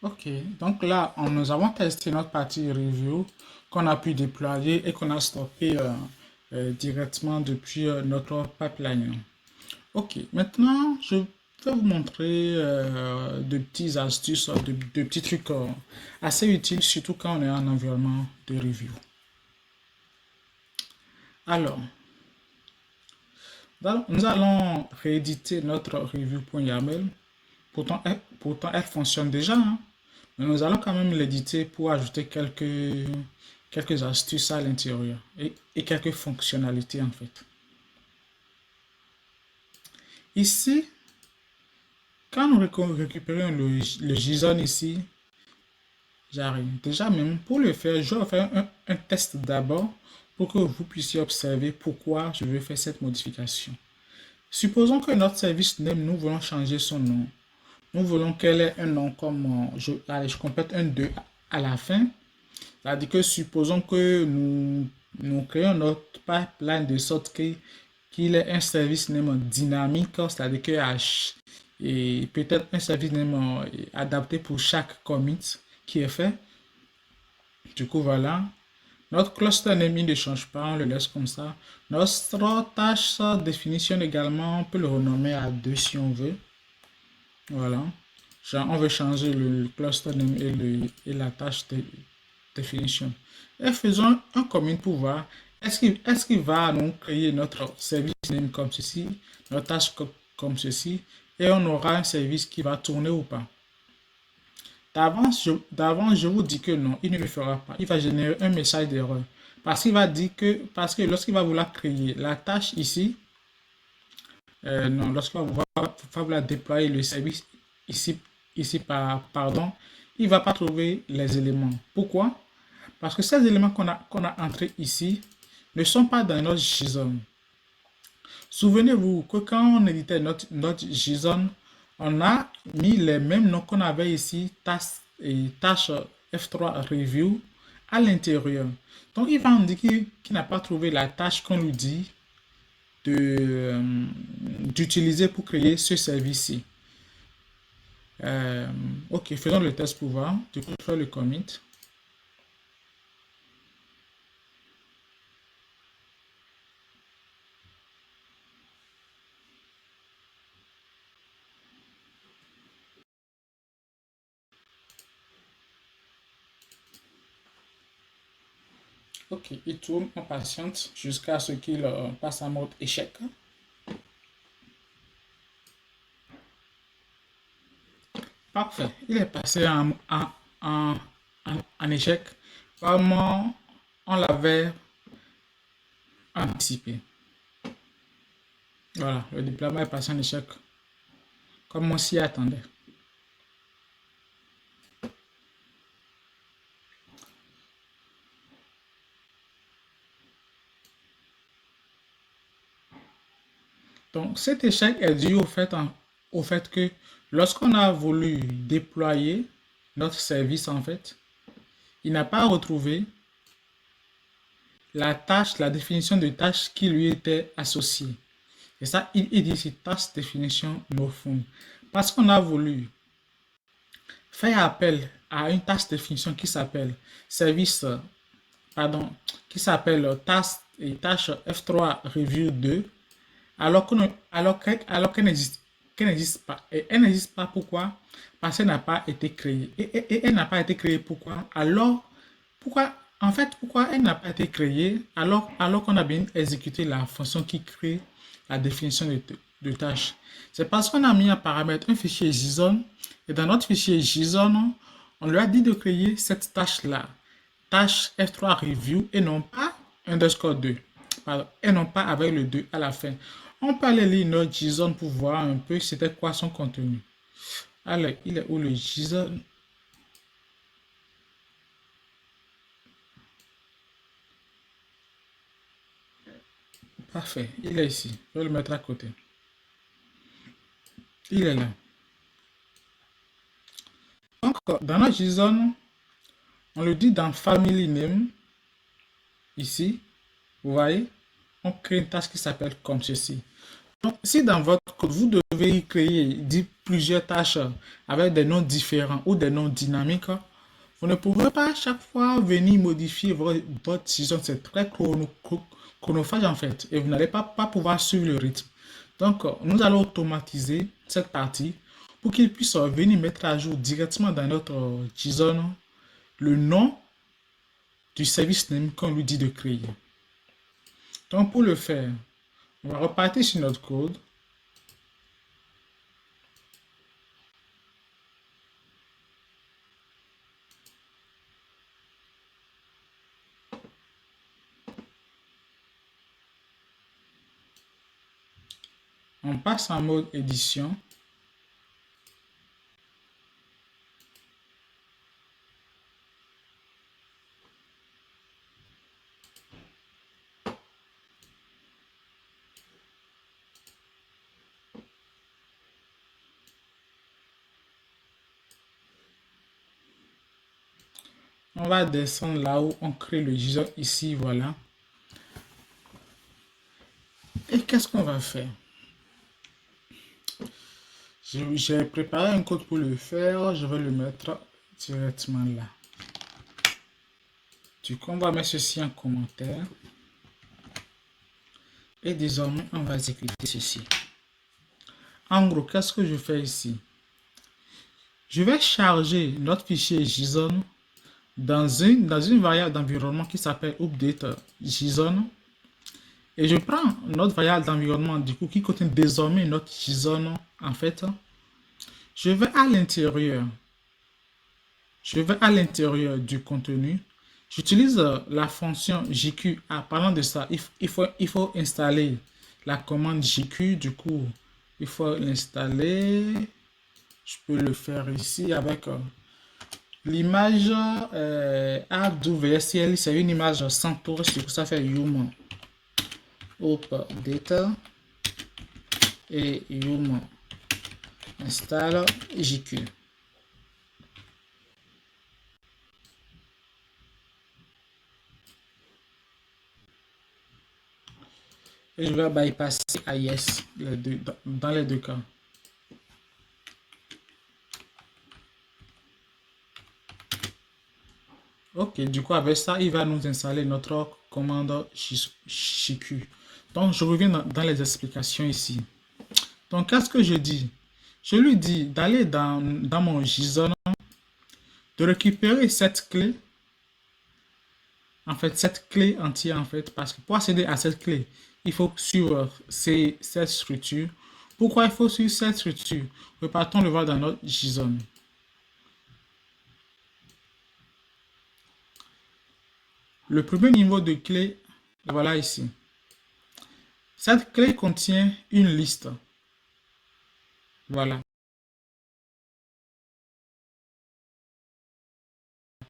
Ok, donc là, nous avons testé notre partie review qu'on a pu déployer et qu'on a stocké directement depuis notre pipeline. Ok, maintenant, je vais vous montrer de petites astuces, de petits trucs assez utiles, surtout quand on est en environnement de review. Alors, nous allons rééditer notre review.yaml. Pourtant, elle fonctionne déjà, hein. Mais nous allons quand même l'éditer pour ajouter quelques astuces à l'intérieur et quelques fonctionnalités en fait. Ici, quand nous récupérons le JSON ici, j'arrive. Déjà même, pour le faire, je vais faire un test d'abord pour que vous puissiez observer pourquoi je veux faire cette modification. Supposons que notre service name, nous voulons changer son nom. Nous voulons qu'elle ait un nom comme, allez, je complète un 2 à la fin. C'est-à-dire que supposons que nous créons notre pipeline de sorte qu'il ait un service name dynamique, c'est-à-dire que et peut-être un service name adapté pour chaque commit qui est fait. Du coup, voilà. Notre cluster name il ne change pas, on le laisse comme ça. Notre tâche definition également, on peut le renommer à 2 si on veut. Voilà. Genre, on veut changer le cluster name et la tâche de definition. Et faisons un commit pour voir est-ce qu'il va nous créer notre service name comme ceci, notre tâche comme ceci, et on aura un service qui va tourner ou pas. D'avance, je vous dis que non, il ne le fera pas. Il va générer un message d'erreur. Parce que lorsqu'il va vouloir créer la tâche ici, non, lorsqu'il va vouloir déployer le service ici, pardon, il ne va pas trouver les éléments. Pourquoi? Parce que ces éléments qu'on a entrés ici ne sont pas dans notre JSON. Souvenez-vous que quand on éditait notre JSON, on a mis les mêmes noms qu'on avait ici, tâche F3 Review, à l'intérieur. Donc, il va indiquer qu'il n'a pas trouvé la tâche qu'on lui dit d'utiliser pour créer ce service-ci. Ok, faisons le test pour voir. Du coup, je fais le commit. Ok, il tourne, on patiente jusqu'à ce qu'il passe en mode échec. Parfait, il est passé en, en échec comme on l'avait anticipé. Voilà, le déploiement est passé en échec comme on s'y attendait. Donc cet échec est dû au fait que lorsqu'on a voulu déployer notre service en fait, il n'a pas retrouvé la tâche, la définition de tâche qui lui était associée. Et ça, il dit c'est task definition no found. Parce qu'on a voulu faire appel à une task definition qui s'appelle service, pardon, qui s'appelle task et tâche F3 review 2, alors qu'elle n'existe pas. Et elle n'existe pas pourquoi? Parce qu'elle n'a pas été créée. Et elle n'a pas été créée pourquoi? Alors, pourquoi, en fait, pourquoi elle n'a pas été créée alors qu'on a bien exécuté la fonction qui crée la définition de tâche? C'est parce qu'on a mis en paramètre un fichier JSON et dans notre fichier JSON, on lui a dit de créer cette tâche-là, tâche F3 review et non pas underscore 2. Pardon, et non pas avec le 2 à la fin. On peut aller lire notre JSON pour voir un peu c'était quoi son contenu. Alors, il est où le JSON? Parfait, il est ici. Je vais le mettre à côté. Il est là. Donc, dans notre JSON, on le dit dans Family Name, ici, vous voyez, on crée une tâche qui s'appelle comme ceci. Donc, si dans votre code, vous devez y créer, plusieurs tâches avec des noms différents ou des noms dynamiques, vous ne pouvez pas à chaque fois venir modifier votre JSON. C'est très chronophage en fait et vous n'allez pas pouvoir suivre le rythme. Donc, nous allons automatiser cette partie pour qu'il puisse venir mettre à jour directement dans notre JSON le nom du service name qu'on lui dit de créer. Donc, pour le faire, on va repartir sur notre code. On passe en mode édition. On va descendre là où on crée le JSON ici, voilà. Et qu'est-ce qu'on va faire? J'ai préparé un code pour le faire, je vais le mettre directement là. Du coup, on va mettre ceci en commentaire. Et désormais, on va exécuter ceci. En gros, qu'est-ce que je fais ici? Je vais charger notre fichier JSON dans une variable d'environnement qui s'appelle update JSON. Et je prends notre variable d'environnement du coup qui contient désormais notre JSON en fait. Je vais à l'intérieur. Je vais à l'intérieur du contenu. J'utilise la fonction JQ. Ah, parlant de ça, il faut installer la commande JQ. Du coup, il faut l'installer. Je peux le faire ici avec l'image AWSL. C'est une image sans tour. Du coup, ça fait human update et human installe JQ. Et je vais bypasser à yes dans les deux cas. Ok, du coup, avec ça, il va nous installer notre commande JQ. Donc, je reviens dans les explications ici. Donc, qu'est-ce que je dis? Je lui dis d'aller dans mon JSON, de récupérer cette clé, en fait, cette clé entière, en fait, parce que pour accéder à cette clé, il faut suivre cette structure. Pourquoi il faut suivre cette structure? Repartons le voir dans notre JSON. Le premier niveau de clé, voilà ici. Cette clé contient une liste. Voilà.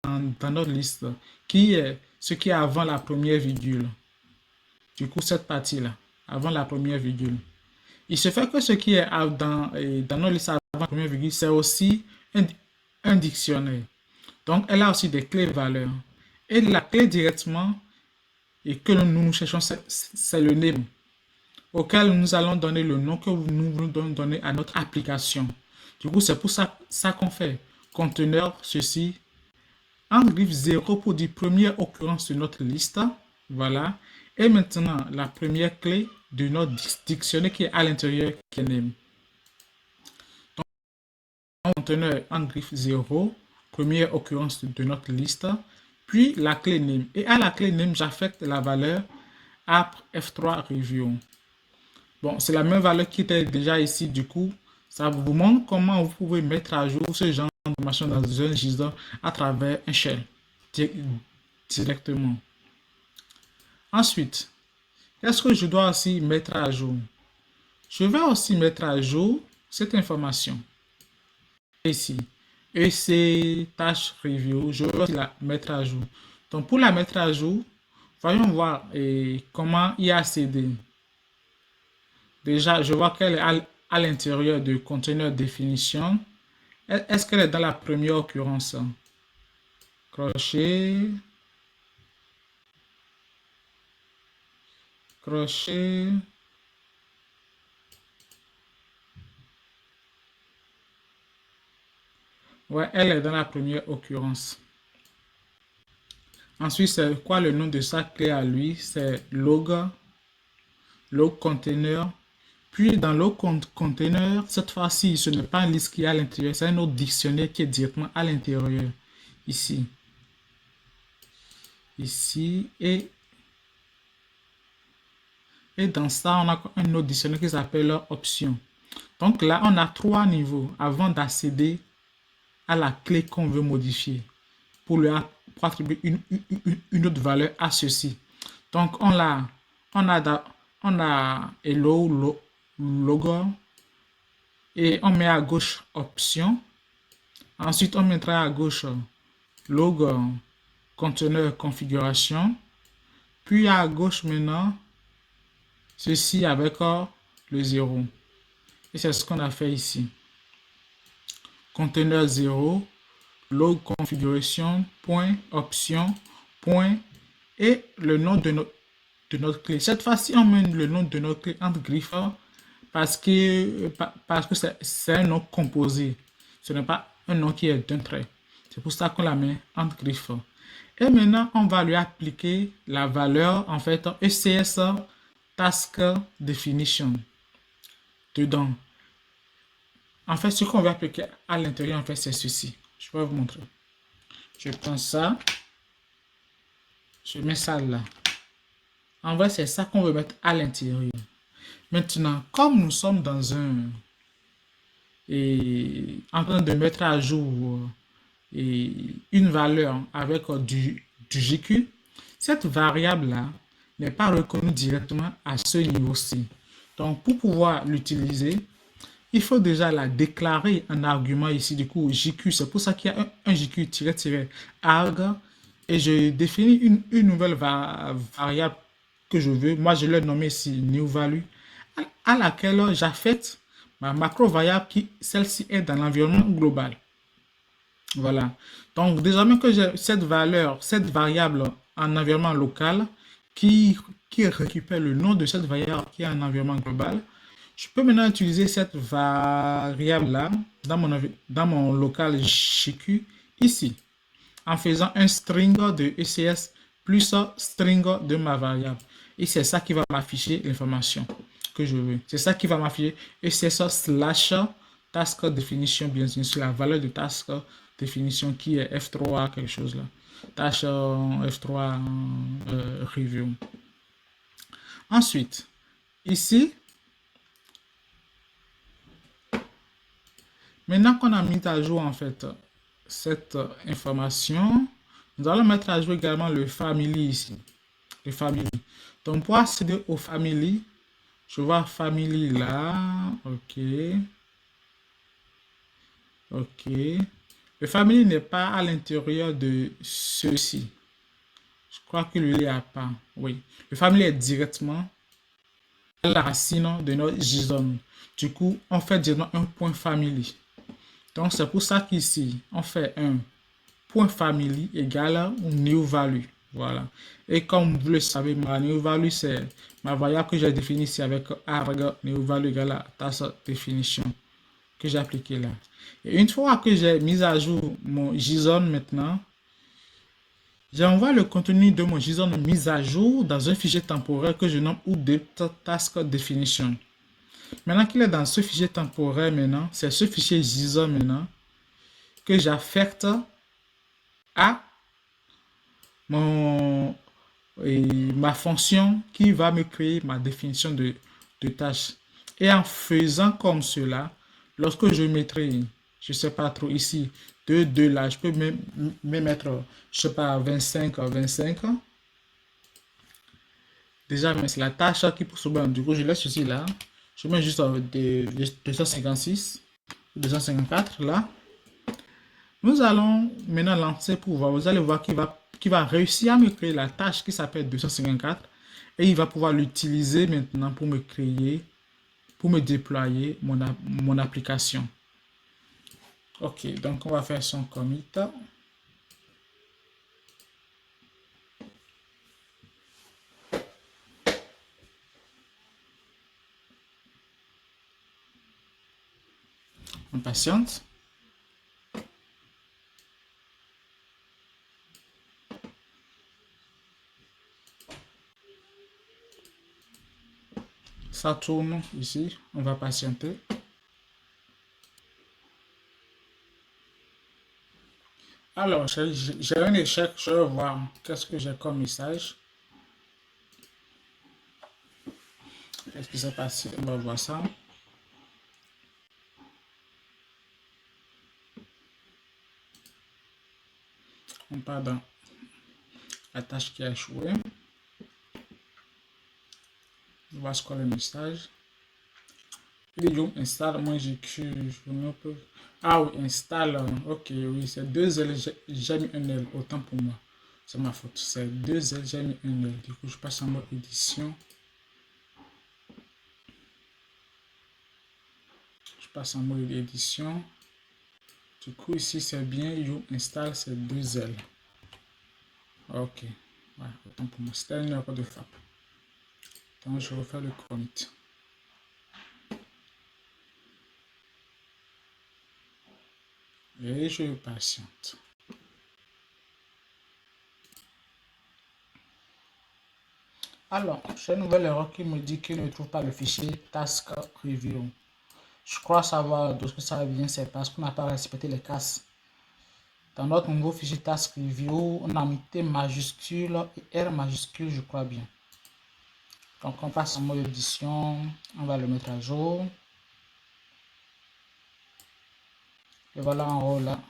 Dans notre liste, qui est ce qui est avant la première virgule. Du coup, cette partie-là, avant la première virgule. Il se fait que ce qui est dans notre liste avant la première virgule, c'est aussi un dictionnaire. Donc, elle a aussi des clés valeurs. Et la clé directement et que nous cherchons, c'est le name, auquel nous allons donner le nom que nous voulons donner à notre application. Du coup, c'est pour ça qu'on fait conteneur, ceci, en griffe 0 pour dire première occurrence de notre liste. Voilà. Et maintenant, la première clé de notre dictionnaire qui est à l'intérieur, qui est name. Donc, conteneur en griffe 0, première occurrence de notre liste, puis la clé name. Et à la clé name, j'affecte la valeur app F3 review. Bon, c'est la même valeur qui était déjà ici. Du coup, ça vous montre comment vous pouvez mettre à jour ce genre d'information dans un JSON à travers un shell directement. Ensuite, qu'est-ce que je dois aussi mettre à jour? Je vais aussi mettre à jour cette information. Ici, EC tâche review, je vais aussi la mettre à jour. Donc, pour la mettre à jour, voyons voir comment y accéder. Déjà, je vois qu'elle est à l'intérieur du conteneur définition. Est-ce qu'elle est dans la première occurrence? Crochet. Crochet. Ouais, elle est dans la première occurrence. Ensuite, c'est quoi le nom de sa clé à lui? C'est log container. Puis dans log container, cette fois-ci, ce n'est pas un liste qui est à l'intérieur, c'est un autre dictionnaire qui est directement à l'intérieur. Ici. Ici. Et dans ça, on a un autre dictionnaire qui s'appelle option. Donc là, on a trois niveaux avant d'accéder à la clé qu'on veut modifier pour attribuer une autre valeur à ceci. Donc on a, on a hello, logo et on met à gauche option. Ensuite, on mettra à gauche logo, conteneur, configuration. Puis à gauche maintenant, ceci avec le 0. Et c'est ce qu'on a fait ici. Conteneur 0, log configuration, point, option, point, et le nom de notre clé. Cette fois-ci, on met le nom de notre clé entre griffes parce que c'est un nom composé. Ce n'est pas un nom qui est d'un trait. C'est pour ça qu'on la met entre griffes. Et maintenant, on va lui appliquer la valeur, en fait, ECS Task Definition dedans. En fait, ce qu'on va appliquer à l'intérieur, en fait, c'est ceci. Je vais vous montrer. Je prends ça. Je mets ça là. En vrai, c'est ça qu'on veut mettre à l'intérieur. Maintenant, comme nous sommes dans en train de mettre à jour une valeur avec du GQ, cette variable-là n'est pas reconnue directement à ce niveau-ci. Donc, pour pouvoir l'utiliser, il faut déjà la déclarer en argument ici, du coup, JQ. C'est pour ça qu'il y a un JQ-arg. Et je définis une nouvelle variable que je veux. Moi, je l'ai nommée ici new value, à laquelle j'affecte ma macro variable qui, celle-ci, est dans l'environnement global. Voilà. Donc, désormais que j'ai cette valeur, cette variable en environnement local qui récupère le nom de cette variable qui est en environnement global, je peux maintenant utiliser cette variable-là dans mon local GQ ici, en faisant un string de ECS plus un string de ma variable. Et c'est ça qui va m'afficher l'information que je veux. C'est ça qui va m'afficher ECS slash task definition, bien sûr, la valeur de task definition qui est F3, quelque chose là. Tâche F3 review. Ensuite, ici, maintenant qu'on a mis à jour en fait cette information, nous allons mettre à jour également le family ici. Le family. Donc pour accéder au family, je vois family là. Ok. Ok. Le family n'est pas à l'intérieur de ceci. Je crois que lui, il n'y a pas. Oui. Le family est directement à la racine de notre JSON. Du coup, on fait directement un point family. Donc, c'est pour ça qu'ici, on fait un point family égale new value. Voilà. Et comme vous le savez, ma new value, c'est ma variable que j'ai définie ici avec arg new value égale à task definition que j'ai appliqué là. Et une fois que j'ai mis à jour mon JSON maintenant, j'envoie le contenu de mon JSON mis à jour dans un fichier temporaire que je nomme task definition. Maintenant qu'il est dans ce fichier temporaire maintenant, c'est ce fichier JSON maintenant que j'affecte à ma fonction qui va me créer ma définition de tâche. Et en faisant comme cela, lorsque je mettrai, je sais pas trop ici, de là, je peux même mettre, je sais pas, 25. Déjà, mais c'est la tâche qui pousse au bas. Du coup, je laisse ceci là. Je mets juste 256, 254 là. Nous allons maintenant lancer pour voir. Vous allez voir qu'il va réussir à me créer la tâche qui s'appelle 254 et il va pouvoir l'utiliser maintenant pour me créer, pour me déployer mon application. Ok, donc on va faire son commit. On patiente. ça tourne ici. On va patienter. Alors, j'ai un échec. Je vais voir qu'est-ce que j'ai comme message. Qu'est-ce qui s'est passé? On va voir ça. On part dans la tâche qui a échoué. On va scroller le message. Il dit installe, moi j'écris, je ne peux. Ah oui, installe. Ok, oui, c'est deux L, j'ai mis un L, autant pour moi. C'est ma faute. C'est deux L, j'ai mis un L. Du coup, je passe en mode édition. Je passe en mode édition. Du coup, ici, c'est bien. You installe, c'est deux L. Ok. Ouais, autant pour moi. C'était une erreur de frappe. Donc, je refais le commit. Et je patiente. Alors, j'ai une nouvelle erreur qui me dit qu'il ne trouve pas le fichier task review. Je crois savoir d'où ça vient, c'est parce qu'on n'a pas respecté les cases. Dans notre nouveau fichier task review, on a mis T majuscule et R majuscule, je crois bien. Donc on passe en mode édition, on va le mettre à jour. Et voilà en haut là.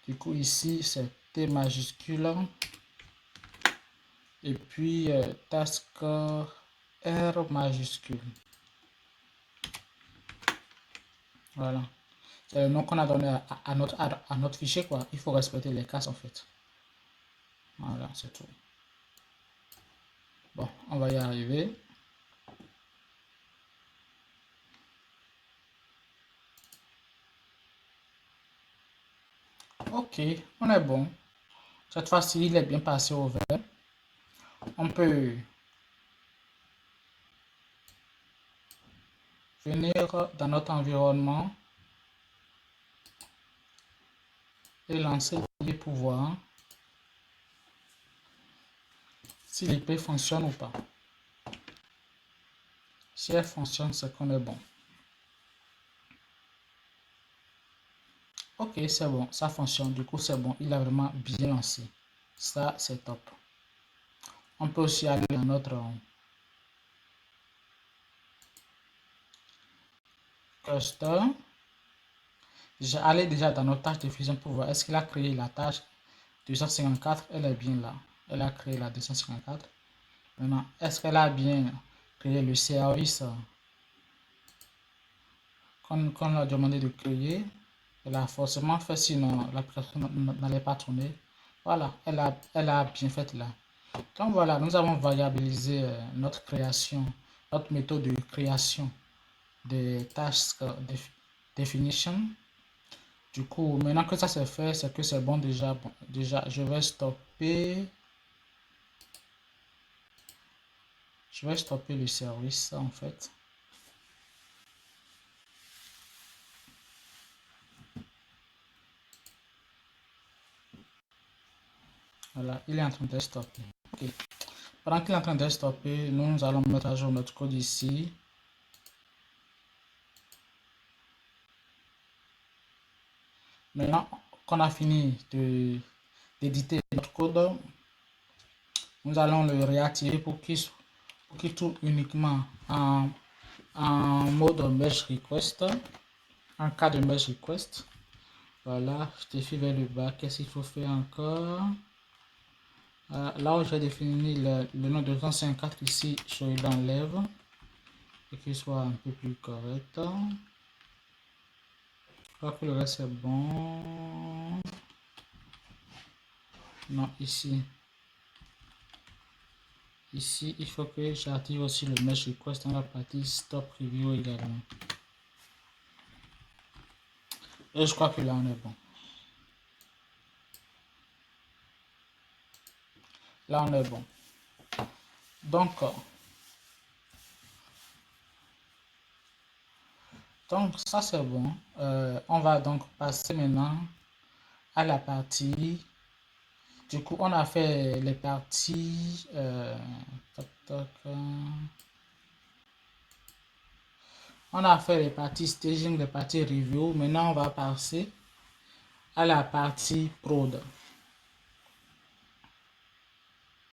Du coup ici c'est T majuscule. Et puis task R majuscule. Voilà. C'est le nom qu'on a donné à notre fichier quoi. Il faut respecter les cases en fait. Voilà, c'est tout. Bon, on va y arriver. Ok, on est bon. Cette fois-ci, il est bien passé au vert. On peut venir dans notre environnement et lancer les pouvoirs. Si l'épée fonctionne ou pas. Si elle fonctionne, c'est qu'on est bon. Ok, c'est bon, ça fonctionne. Du coup, c'est bon. Il a vraiment bien lancé. Ça, c'est top. On peut aussi aller dans notre cluster. Aller déjà dans notre tâche de fusion pour voir est-ce qu'il a créé la tâche 254. Elle est bien là. Elle a créé la 254. Maintenant, est-ce qu'elle a bien créé le service qu'on a demandé de créer? Elle a forcément fait, sinon l'application n'allait pas tourner. Voilà, elle a bien fait là. Donc voilà, nous avons variabilisé notre création, notre méthode de création des task definition. Du coup, maintenant que ça c'est fait, c'est que c'est bon déjà. Bon, déjà, je vais stopper. Je vais stopper le service en fait. Voilà, il est en train de stopper. Okay. Pendant qu'il est en train de stopper, nous allons mettre à jour notre code ici. Maintenant qu'on a fini d'éditer notre code, nous allons le réactiver pour qu'il tourne uniquement en mode merge request. En cas de merge request. Voilà, je défile vers le bas. Qu'est-ce qu'il faut faire encore? Là où j'ai défini le nom de 254 ici, je l'enlève et qu'il soit un peu plus correct. Je crois que le reste est bon. Non, ici. Ici, il faut que j'active aussi le merge request dans la partie stop review également. Et je crois que là, on est bon. Là, on est bon. Donc ça, c'est bon. On va donc passer maintenant à la partie. Du coup, on a fait les parties. Toc, toc, On a fait les parties staging, les parties review. Maintenant, on va passer à la partie prod.